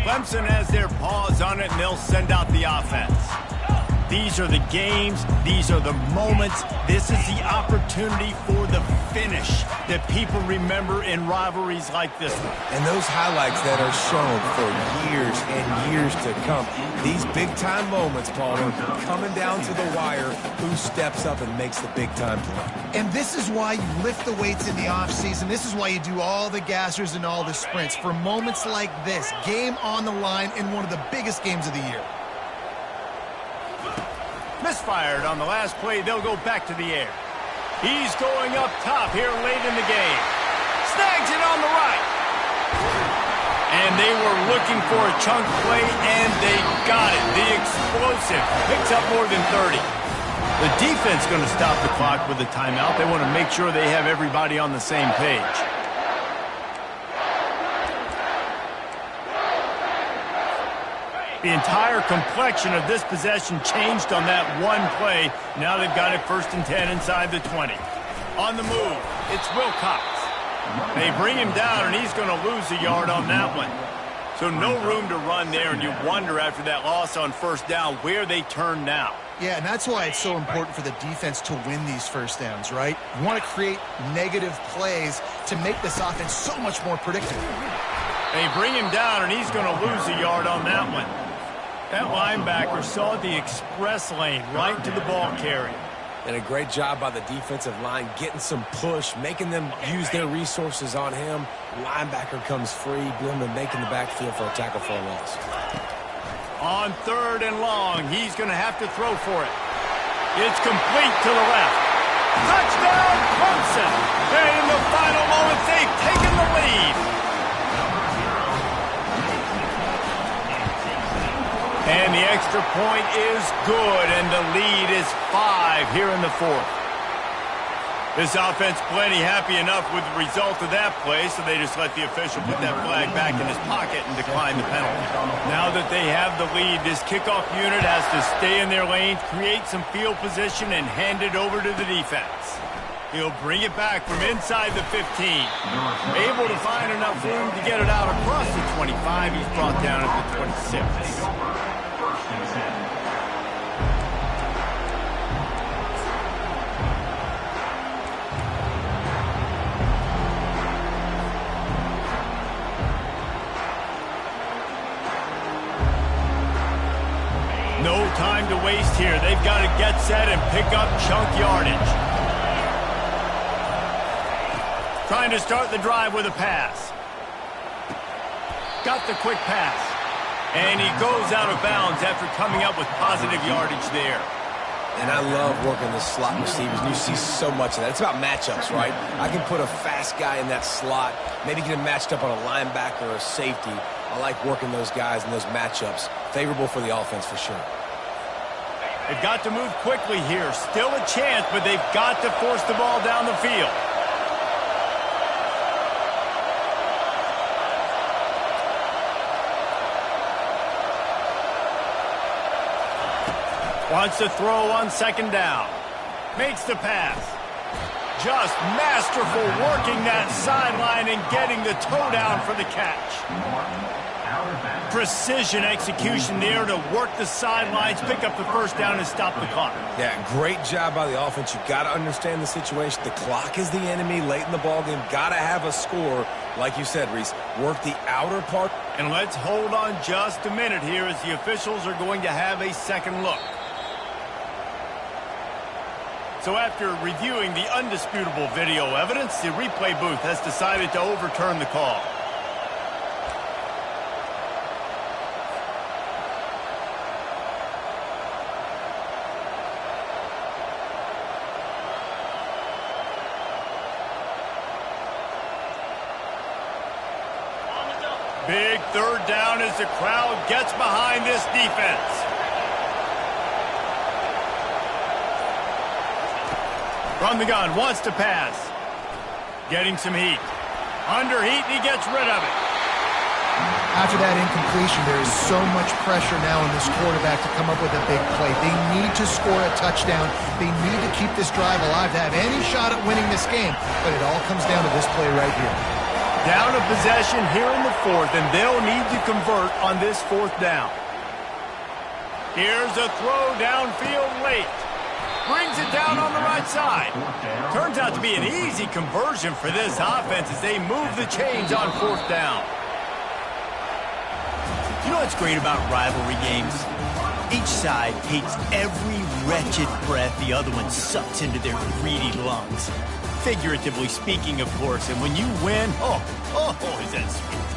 Clemson has their paws on it, and they'll send out the offense. These are the games. These are the moments. This is the opportunity for the finish that people remember in rivalries like this one. And those highlights that are shown for years and years to come. These big-time moments, Palmer, coming down to the wire, who steps up and makes the big-time play. And this is why you lift the weights in the offseason. This is why you do all the gassers and all the sprints. For moments like this, game on the line in one of the biggest games of the year. Misfired on the last play. They'll go back to the air. He's going up top here late in the game. Snags it on the right. And they were looking for a chunk play, and they got it. The explosive picks up more than 30. The defense going to stop the clock with a timeout. They want to make sure they have everybody on the same page. The entire complexion of this possession changed on that one play. Now they've got it 1st and 10 inside the 20. On the move, it's Wilcox. They bring him down, and he's going to lose a yard on that one. So no room to run there, and you wonder after that loss on 1st down where they turn now. Yeah, and that's why it's so important for the defense to win these 1st downs, right? You want to create negative plays to make this offense so much more predictable. They bring him down, and he's going to lose a yard on that one. That linebacker saw the express lane right to the ball carrier. And a great job by the defensive line getting some push, making them use their resources on him. Linebacker comes free, boom, and making the backfield for a tackle for a loss. On 3rd and long, he's going to have to throw for it. It's complete to the left. Touchdown, Clemson! And in the final moments, they've taken the lead. And the extra point is good, and the lead is 5 here in the 4th. This offense plenty happy enough with the result of that play, so they just let the official put that flag back in his pocket and decline the penalty. Now that they have the lead, this kickoff unit has to stay in their lanes, create some field position, and hand it over to the defense. He'll bring it back from inside the 15. Able to find enough room to get it out across the 25. He's brought down at the 26. No time to waste here. They've got to get set and pick up chunk yardage. Trying to start the drive with a pass. Got the quick pass. And he goes out of bounds after coming up with positive yardage there. And I love working the slot receivers, and you see so much of that. It's about matchups, right? I can put a fast guy in that slot, maybe get him matched up on a linebacker or a safety. I like working those guys in those matchups. Favorable for the offense for sure. They've got to move quickly here. Still a chance, but they've got to force the ball down the field. Wants to throw on second down. Makes the pass. Just masterful working that sideline and getting the toe down for the catch. Precision execution there to work the sidelines, pick up the first down, and stop the clock. Yeah, great job by the offense. You got to understand the situation. The clock is the enemy late in the ballgame. Got to have a score, like you said, Reese. Work the outer part. And let's hold on just a minute here as the officials are going to have a second look. So after reviewing the undisputable video evidence, the replay booth has decided to overturn the call. Big third down as the crowd gets behind this defense. From the gun, wants to pass. Getting some heat. Under heat, and he gets rid of it. After that incompletion, there is so much pressure now on this quarterback to come up with a big play. They need to score a touchdown. They need to keep this drive alive to have any shot at winning this game. But it all comes down to this play right here. Down a possession here in the fourth, and they'll need to convert on this fourth down. Here's a throw downfield late. Brings it down on the right side. Turns out to be an easy conversion for this offense as they move the chains on fourth down. You know what's great about rivalry games? Each side hates every wretched breath the other one sucks into their greedy lungs. Figuratively speaking, of course, and when you win, oh, is that sweet.